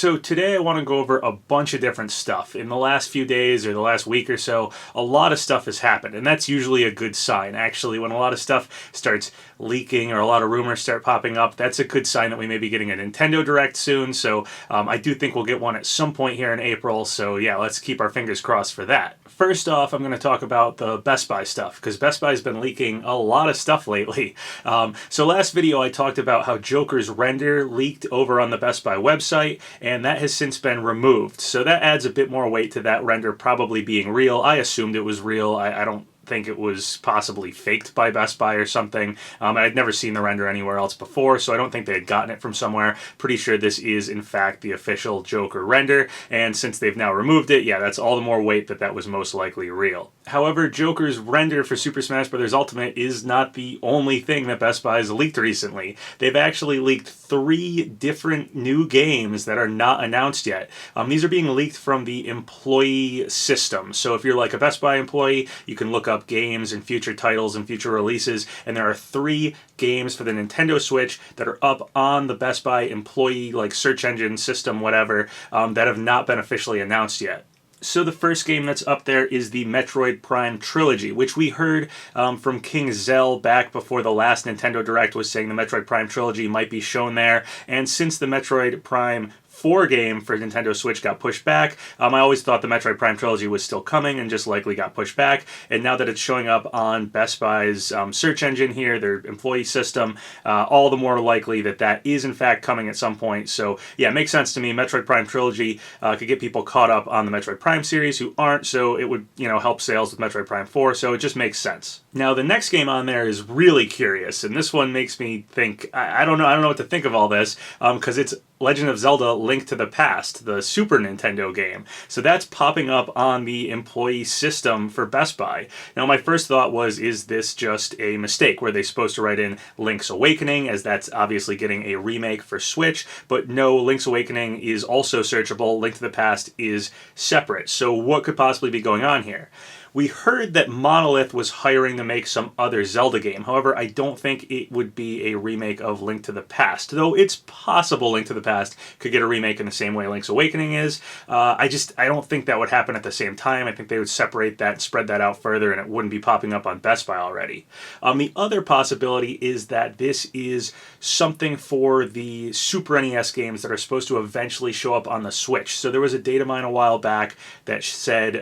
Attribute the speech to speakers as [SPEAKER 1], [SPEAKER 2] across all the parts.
[SPEAKER 1] So today I want to go over a bunch of different stuff. In the last few days or the last week or so, a lot of stuff has happened, and that's usually a good sign. Actually, when a lot of stuff starts leaking or a lot of rumors start popping up, that's a good sign that we may be getting a Nintendo Direct soon. So I do think we'll get one at some point here in April. So yeah, let's keep our fingers crossed for that. First off, I'm going to talk about the Best Buy stuff, because Best Buy's been leaking a lot of stuff lately. So last video I talked about how Joker's render leaked over on the Best Buy website, and that has since been removed. So that adds a bit more weight to that render probably being real. I assumed it was real. I don't think it was possibly faked by Best Buy or something. I'd never seen the render anywhere else before, so I don't think they had gotten it from somewhere. Pretty sure this is in fact the official Joker render, and since they've now removed it, yeah, that's all the more weight that that was most likely real. However, Joker's render for Super Smash Bros. Ultimate is not the only thing that Best Buy has leaked recently. They've actually leaked 3 different new games that are not announced yet. These are being leaked from the employee system. So if you're like a Best Buy employee, you can look up games and future titles and future releases, and there are 3 games for the Nintendo Switch that are up on the Best Buy employee like search engine system, whatever, that have not been officially announced yet. So the first game that's up there is the Metroid Prime Trilogy, which we heard from King Zell back before the last Nintendo Direct was saying the Metroid Prime Trilogy might be shown there. And since the Metroid Prime 4 game for Nintendo Switch got pushed back, I always thought the Metroid Prime Trilogy was still coming and just likely got pushed back. And now that it's showing up on Best Buy's search engine here, their employee system, all the more likely that that is in fact coming at some point. So yeah, it makes sense to me. Metroid Prime Trilogy could get people caught up on the Metroid Prime series who aren't, so it would, help sales with Metroid Prime 4, so it just makes sense. Now the next game on there is really curious, and this one makes me think, I don't know what to think of all this, because it's Legend of Zelda: Link to the Past, the Super Nintendo game. So that's popping up on the employee system for Best Buy. Now my first thought was, is this just a mistake? Were they supposed to write in Link's Awakening, as that's obviously getting a remake for Switch? But no, Link's Awakening is also searchable. Link to the Past is separate. So what could possibly be going on here? We heard that Monolith was hiring to make some other Zelda game. However, I don't think it would be a remake of Link to the Past, though it's possible Link to the Past could get a remake in the same way Link's Awakening is. I don't think that would happen at the same time. I think they would separate that and spread that out further, and it wouldn't be popping up on Best Buy already. The other possibility is that this is something for the Super NES games that are supposed to eventually show up on the Switch. So there was a data mine a while back that said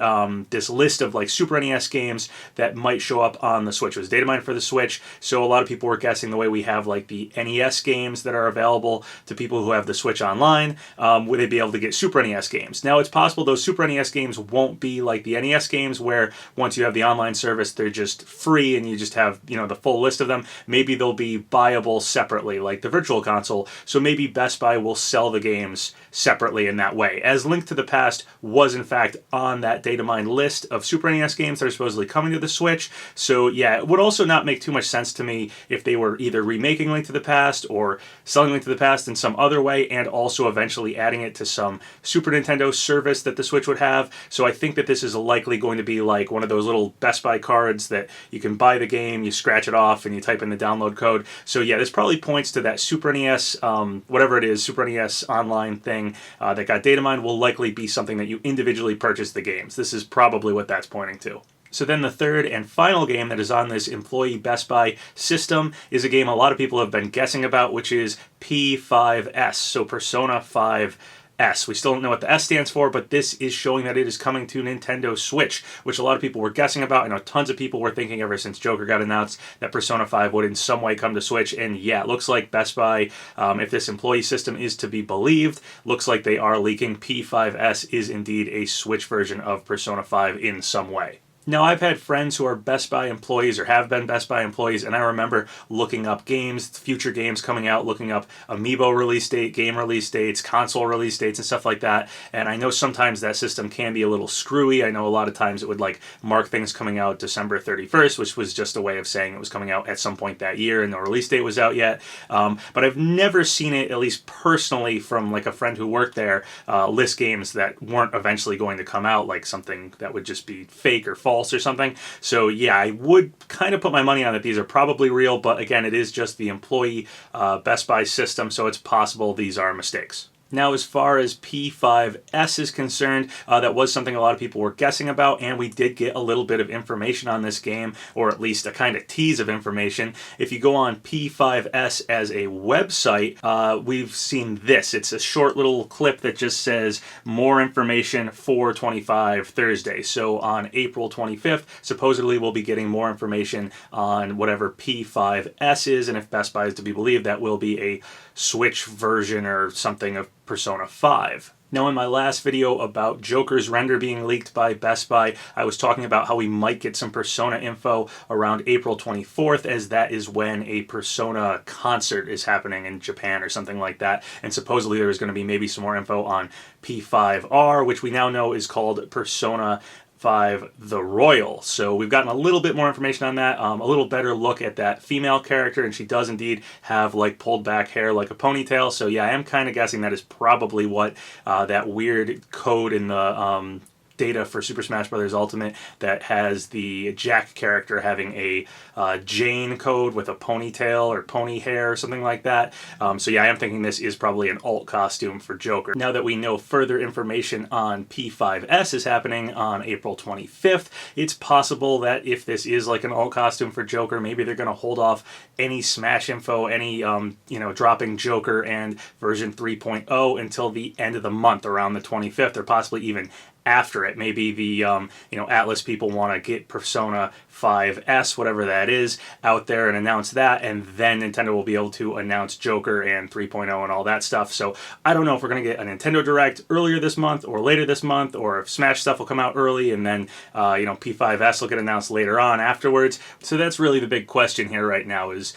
[SPEAKER 1] this list of like Super NES games that might show up on the Switch. It was Datamine for the Switch, so a lot of people were guessing the way we have like the NES games that are available to people who have the Switch Online, would they be able to get Super NES games? Now it's possible those Super NES games won't be like the NES games where once you have the online service they're just free and you just have the full list of them. Maybe they'll be buyable separately like the Virtual Console, so maybe Best Buy will sell the games separately in that way, as Link to the Past was in fact on that Datamine list of Super NES games that are supposedly coming to the Switch. So yeah, it would also not make too much sense to me if they were either remaking Link to the Past or selling Link to the Past in some other way, and also eventually adding it to some Super Nintendo service that the Switch would have. So I think that this is likely going to be like one of those little Best Buy cards that you can buy the game, you scratch it off, and you type in the download code. So yeah, this probably points to that Super NES, whatever it is, Super NES online thing that got Datamine will likely be something that you individually purchase the games. This is probably what that's pointing to. So then the third and final game that is on this employee Best Buy system is a game a lot of people have been guessing about, which is P5S, so Persona 5 S. We still don't know what the S stands for, but this is showing that it is coming to Nintendo Switch, which a lot of people were guessing about. I know tons of people were thinking ever since Joker got announced that Persona 5 would in some way come to Switch, and yeah, it looks like Best Buy, if this employee system is to be believed, looks like they are leaking P5S is indeed a Switch version of Persona 5 in some way. Now, I've had friends who are Best Buy employees or have been Best Buy employees, and I remember looking up games, future games coming out, looking up amiibo release date, game release dates, console release dates, and stuff like that. And I know sometimes that system can be a little screwy. I know a lot of times it would like mark things coming out December 31st, which was just a way of saying it was coming out at some point that year and no release date was out yet. But I've never seen it, at least personally, from like a friend who worked there, list games that weren't eventually going to come out, like something that would just be fake or false or something. So yeah, I would kind of put my money on that these are probably real, but again, it is just the employee Best Buy system, so it's possible these are mistakes. Now, as far as P5S is concerned, that was something a lot of people were guessing about, and we did get a little bit of information on this game, or at least a kind of tease of information. If you go on P5S as a website, we've seen this. It's a short little clip that just says more information for 25 Thursday. So on April 25th, supposedly we'll be getting more information on whatever P5S is, and if Best Buy is to be believed, that will be a Switch version or something of Persona 5. Now, in my last video about Joker's render being leaked by Best Buy, I was talking about how we might get some Persona info around April 24th, as that is when a Persona concert is happening in Japan or something like that. And supposedly there was going to be maybe some more info on P5R, which we now know is called Persona 5 The Royal. So we've gotten a little bit more information on that, a little better look at that female character, and she does indeed have like pulled back hair like a ponytail. So yeah, I am kind of guessing that is probably what that weird code in the data for Super Smash Bros. Ultimate that has the Jack character having a Jane code with a ponytail or pony hair or something like that. So yeah, I am thinking this is probably an alt costume for Joker. Now that we know further information on P5S is happening on April 25th, it's possible that if this is like an alt costume for Joker, maybe they're going to hold off any Smash info, any dropping Joker and version 3.0 until the end of the month, around the 25th, or possibly even after it. Maybe the Atlas people want to get Persona 5S, whatever that is, out there and announce that, and then Nintendo will be able to announce Joker and 3.0 and all that stuff. So I don't know if we're going to get a Nintendo Direct earlier this month or later this month, or if Smash stuff will come out early and then P5S will get announced later on afterwards. So that's really the big question here right now is,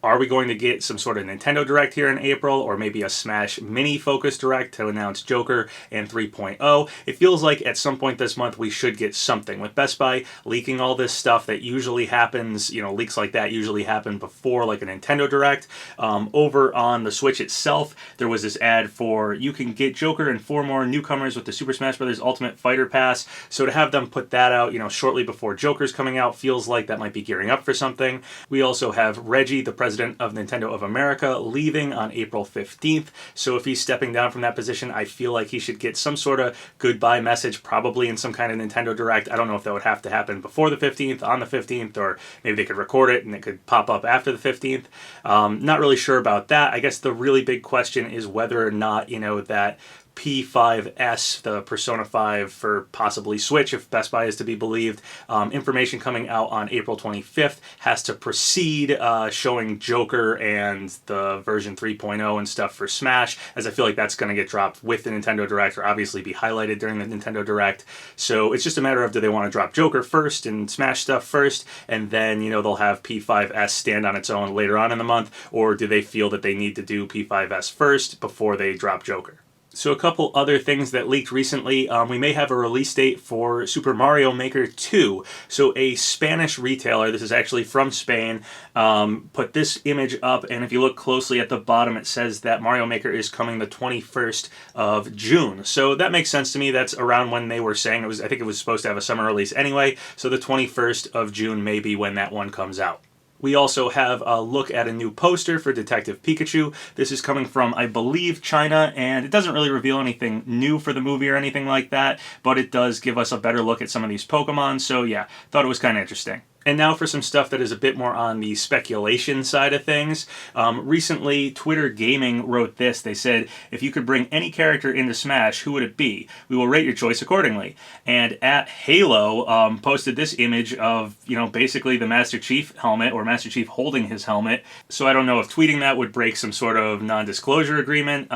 [SPEAKER 1] are we going to get some sort of Nintendo Direct here in April, or maybe a Smash Mini Focus Direct to announce Joker and 3.0? It feels like at some point this month we should get something. With Best Buy leaking all this stuff that usually happens, leaks like that usually happen before like a Nintendo Direct. Over on the Switch itself, there was this ad for you can get Joker and 4 more newcomers with the Super Smash Bros. Ultimate Fighter Pass. So to have them put that out, shortly before Joker's coming out, feels like that might be gearing up for something. We also have Reggie, the president of Nintendo of America, leaving on April 15th. So if he's stepping down from that position, I feel like he should get some sort of goodbye message, probably in some kind of Nintendo Direct. I don't know if that would have to happen before the 15th, on the 15th, or maybe they could record it and it could pop up after the 15th. Not really sure about that. I guess the really big question is whether or not, that P5S, the Persona 5 for possibly Switch, if Best Buy is to be believed, information coming out on April 25th has to precede showing Joker and the version 3.0 and stuff for Smash, as I feel like that's going to get dropped with the Nintendo Direct, or obviously be highlighted during the Nintendo Direct. So it's just a matter of, do they want to drop Joker first and Smash stuff first, and then, they'll have P5S stand on its own later on in the month, or do they feel that they need to do P5S first before they drop Joker? So a couple other things that leaked recently. We may have a release date for Super Mario Maker 2. So a Spanish retailer, this is actually from Spain, put this image up, and if you look closely at the bottom, it says that Mario Maker is coming the 21st of June. So that makes sense to me. That's around when they were saying I think it was supposed to have a summer release anyway. So the 21st of June may be when that one comes out. We also have a look at a new poster for Detective Pikachu. This is coming from, I believe, China, and it doesn't really reveal anything new for the movie or anything like that, but it does give us a better look at some of these Pokemon, so yeah, thought it was kind of interesting. And now for some stuff that is a bit more on the speculation side of things. Recently, Twitter Gaming wrote this. They said, if you could bring any character into Smash, who would it be? We will rate your choice accordingly. And at Halo posted this image of, basically the Master Chief helmet, or Master Chief holding his helmet. So I don't know if tweeting that would break some sort of non-disclosure agreement.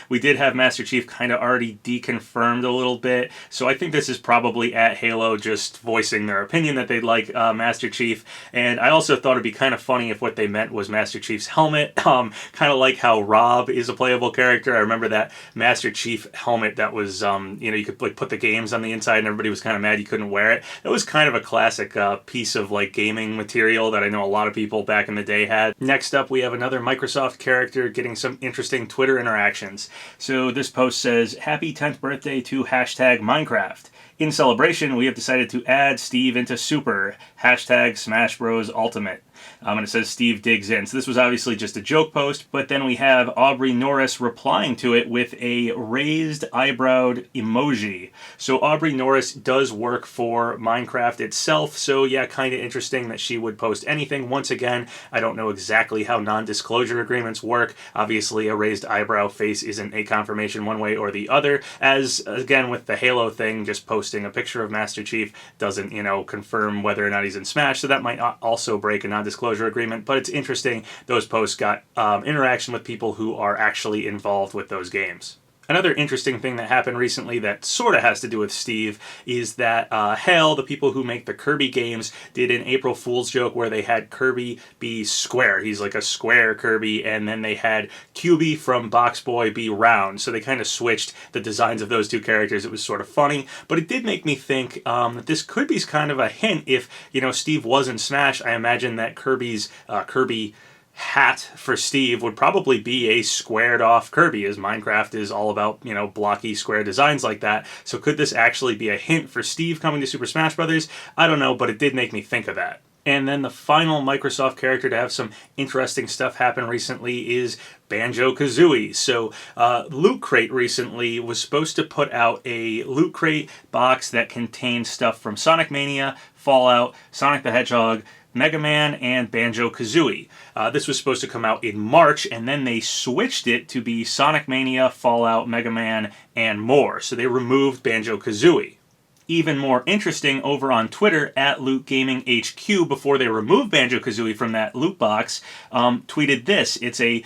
[SPEAKER 1] We did have Master Chief kind of already deconfirmed a little bit. So I think this is probably at Halo just voicing their opinion that they'd like Master Chief. And I also thought it'd be kind of funny if what they meant was Master Chief's helmet. Kind of like how Rob is a playable character. I remember that Master Chief helmet that was, you could like put the games on the inside and everybody was kind of mad you couldn't wear it. That was kind of a classic piece of like gaming material that I know a lot of people back in the day had. Next up, we have another Microsoft character getting some interesting Twitter interactions. So this post says, happy 10th birthday to #Minecraft. In celebration, we have decided to add Steve into Super, hashtag Smash Bros. Ultimate. And it says Steve digs in. So this was obviously just a joke post, but then we have Aubrey Norris replying to it with a raised eyebrowed emoji. So Aubrey Norris does work for Minecraft itself, so yeah, kind of interesting that she would post anything. Once again, I don't know exactly how non-disclosure agreements work. Obviously, a raised eyebrow face isn't a confirmation one way or the other, as, again, with the Halo thing, just posting a picture of Master Chief doesn't, confirm whether or not he's in Smash, so that might also break a non-disclosure agreement, but it's interesting those posts got interaction with people who are actually involved with those games. Another interesting thing that happened recently that sort of has to do with Steve is that Hale, the people who make the Kirby games, did an April Fool's joke where they had Kirby be square. He's like a square Kirby, and then they had QB from Box Boy be round. So they kind of switched the designs of those two characters. It was sort of funny, but it did make me think that this could be kind of a hint. If, Steve was in Smash, I imagine that Kirby's Kirby hat for Steve would probably be a squared off Kirby, as Minecraft is all about, blocky square designs like that. So could this actually be a hint for Steve coming to Super Smash Bros.? I don't know, but it did make me think of that. And then the final Microsoft character to have some interesting stuff happen recently is Banjo Kazooie. So Loot Crate recently was supposed to put out a Loot Crate box that contained stuff from Sonic Mania, Fallout, Sonic the Hedgehog, Mega Man, and Banjo Kazooie. This was supposed to come out in March, and then they switched it to be Sonic Mania, Fallout, Mega Man, and more. So they removed Banjo Kazooie. Even more interesting, over on Twitter, at Loot Gaming HQ, before they removed Banjo Kazooie from that loot box, tweeted this. It's a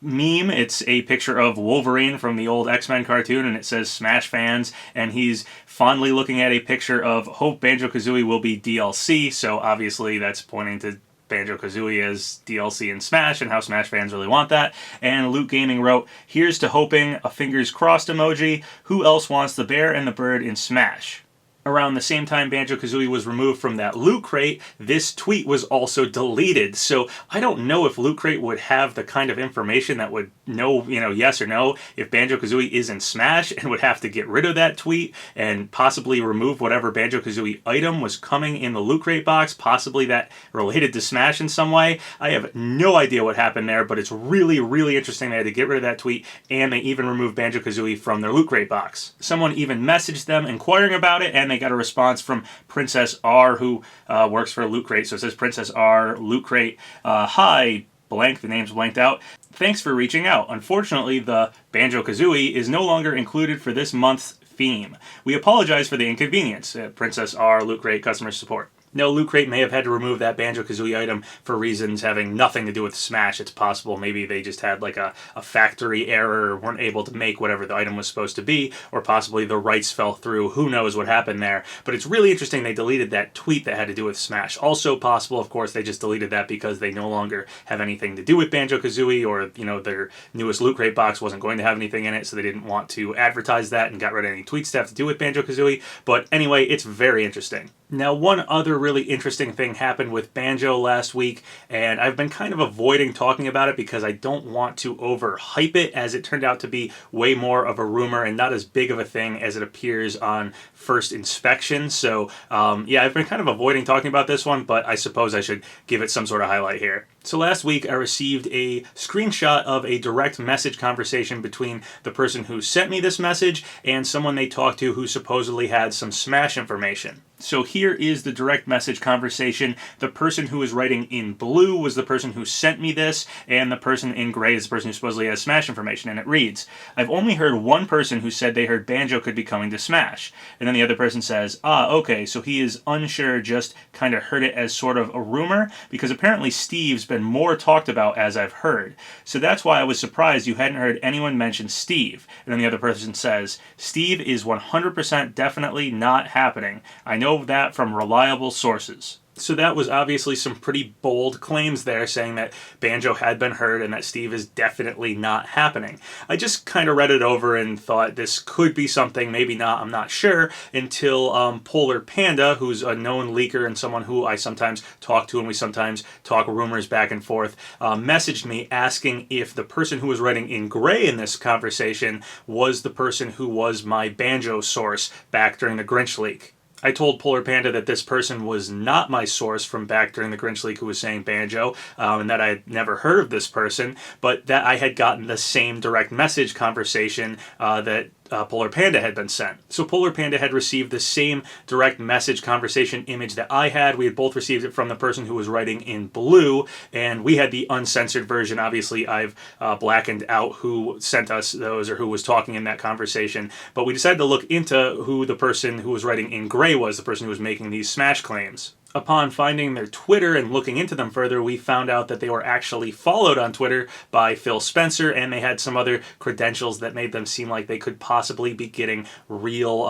[SPEAKER 1] meme. It's a picture of Wolverine from the old X-Men cartoon, and it says Smash fans, and he's fondly looking at a picture of hope Banjo Kazooie will be DLC, so obviously that's pointing to Banjo-Kazooie as DLC in Smash and how Smash fans really want that. And Loot Gaming wrote, "Here's to hoping, a fingers crossed emoji. Who else wants the bear and the bird in Smash?" Around the same time Banjo-Kazooie was removed from that Loot Crate, this tweet was also deleted. So I don't know if Loot Crate would have the kind of information that would know, yes or no, if Banjo-Kazooie is in Smash, and would have to get rid of that tweet and possibly remove whatever Banjo-Kazooie item was coming in the Loot Crate box, possibly that related to Smash in some way. I have no idea what happened there, but it's really, really interesting they had to get rid of that tweet, and they even removed Banjo-Kazooie from their Loot Crate box. Someone even messaged them inquiring about it, and they got a response from Princess R, who works for Loot Crate. So it says, Princess R, Loot Crate, hi, blank, the name's blanked out. Thanks for reaching out. Unfortunately, the Banjo-Kazooie is no longer included for this month's theme. We apologize for the inconvenience. Princess R, Loot Crate, customer support. No, Loot Crate may have had to remove that Banjo-Kazooie item for reasons having nothing to do with Smash. It's possible maybe they just had like a factory error, weren't able to make whatever the item was supposed to be, or possibly the rights fell through. Who knows what happened there? But it's really interesting they deleted that tweet that had to do with Smash. Also possible, of course, they just deleted that because they no longer have anything to do with Banjo-Kazooie, or, their newest Loot Crate box wasn't going to have anything in it, so they didn't want to advertise that and got rid of any tweets that have to do with Banjo-Kazooie. But anyway, it's very interesting. Now, one other really interesting thing happened with Banjo last week, and I've been kind of avoiding talking about it because I don't want to overhype it, as it turned out to be way more of a rumor and not as big of a thing as it appears on first inspection. So, yeah, I've been kind of avoiding talking about this one, but I suppose I should give it some sort of highlight here. So last week I received a screenshot of a direct message conversation between the person who sent me this message and someone they talked to who supposedly had some Smash information. So here is the direct message conversation. The person who was writing in blue was the person who sent me this, and the person in gray is the person who supposedly has Smash information, and it reads, "I've only heard one person who said they heard Banjo could be coming to Smash." And then the other person says, okay, so he is unsure, just kind of heard it as sort of a rumor, because apparently Steve's been more talked about as I've heard. So that's why I was surprised you hadn't heard anyone mention Steve. And then the other person says, "Steve is 100% definitely not happening. I know that from reliable sources." So that was obviously some pretty bold claims there, saying that Banjo had been heard and that Steve is definitely not happening. I just kind of read it over and thought this could be something, maybe not, I'm not sure, until Polar Panda, who's a known leaker and someone who I sometimes talk to and we sometimes talk rumors back and forth, messaged me asking if the person who was writing in gray in this conversation was the person who was my Banjo source back during the Grinch leak. I told Polar Panda that this person was not my source from back during the Grinch leak who was saying Banjo, and that I had never heard of this person, but that I had gotten the same direct message conversation that Polar Panda had been sent. So Polar Panda had received the same direct message conversation image that I had. We had both received it from the person who was writing in blue, and we had the uncensored version. Obviously, I've blackened out who sent us those or who was talking in that conversation, but we decided to look into who the person who was writing in gray was, the person who was making these Smash claims. Upon finding their Twitter and looking into them further, we found out that they were actually followed on Twitter by Phil Spencer, and they had some other credentials that made them seem like they could possibly be getting real,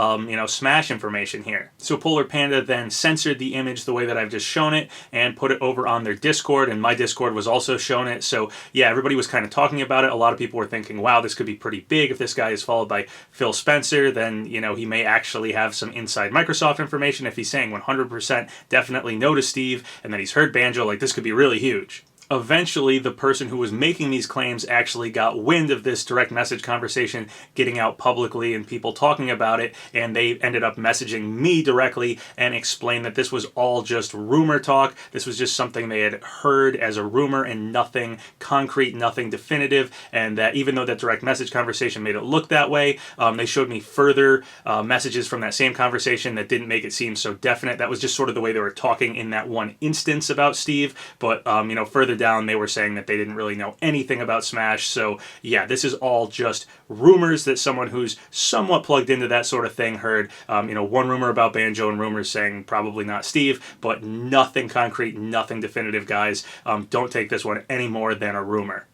[SPEAKER 1] Smash information here. So Polar Panda then censored the image the way that I've just shown it and put it over on their Discord, and my Discord was also shown it. So yeah, everybody was kind of talking about it. A lot of people were thinking, wow, this could be pretty big. If this guy is followed by Phil Spencer, then, he may actually have some inside Microsoft information. If he's saying 100% definitely no to Steve and that he's heard Banjo, like this could be really huge. Eventually, the person who was making these claims actually got wind of this direct message conversation getting out publicly and people talking about it, and they ended up messaging me directly and explained that this was all just rumor talk. This was just something they had heard as a rumor and nothing concrete, nothing definitive, and that even though that direct message conversation made it look that way, they showed me further messages from that same conversation that didn't make it seem so definite. That was just sort of the way they were talking in that one instance about Steve, but further down they were saying that they didn't really know anything about Smash. So yeah, this is all just rumors that someone who's somewhat plugged into that sort of thing heard. One rumor about Banjo and rumors saying probably not Steve, but nothing concrete, nothing definitive, guys. Don't take this one any more than a rumor.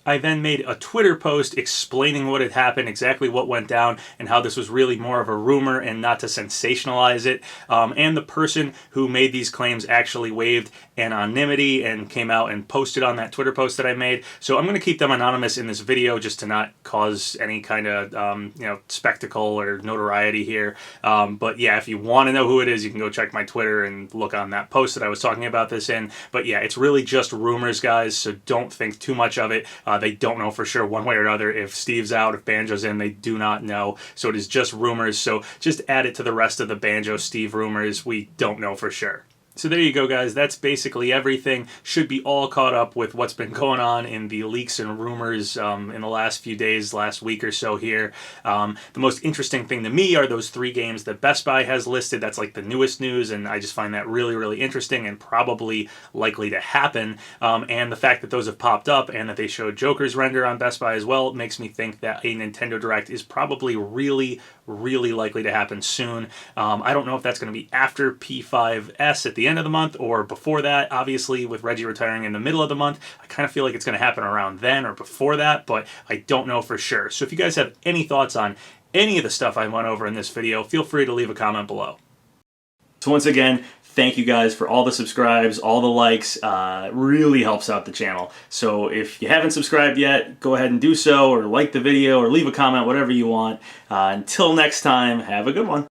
[SPEAKER 1] I then made a Twitter post explaining what had happened, exactly what went down, and how this was really more of a rumor and not to sensationalize it. And the person who made these claims actually waived anonymity and came out and posted on that Twitter post that I made. So I'm going to keep them anonymous in this video just to not cause any kind of spectacle or notoriety here. But yeah, if you want to know who it is, you can go check my Twitter and look on that post that I was talking about this in. But yeah, it's really just rumors, guys, so don't think too much of it. They don't know for sure one way or another if Steve's out, if Banjo's in, they do not know. So it is just rumors, so just add it to the rest of the Banjo-Steve rumors. We don't know for sure. So there you go, guys. That's basically everything. Should be all caught up with what's been going on in the leaks and rumors in the last few days, last week or so here. The most interesting thing to me are those 3 games that Best Buy has listed. That's like the newest news, and I just find that really, really interesting and probably likely to happen. And the fact that those have popped up and that they showed Joker's render on Best Buy as well makes me think that a Nintendo Direct is probably really, really likely to happen soon. I don't know if that's going to be after P5S at the end of the month or before that. Obviously, with Reggie retiring in the middle of the month, I kind of feel like it's going to happen around then or before that, but I don't know for sure. So if you guys have any thoughts on any of the stuff I went over in this video, feel free to leave a comment below. So once again, thank you guys for all the subscribes, all the likes. It really helps out the channel. So if you haven't subscribed yet, go ahead and do so, or like the video, or leave a comment, whatever you want. Until next time, have a good one.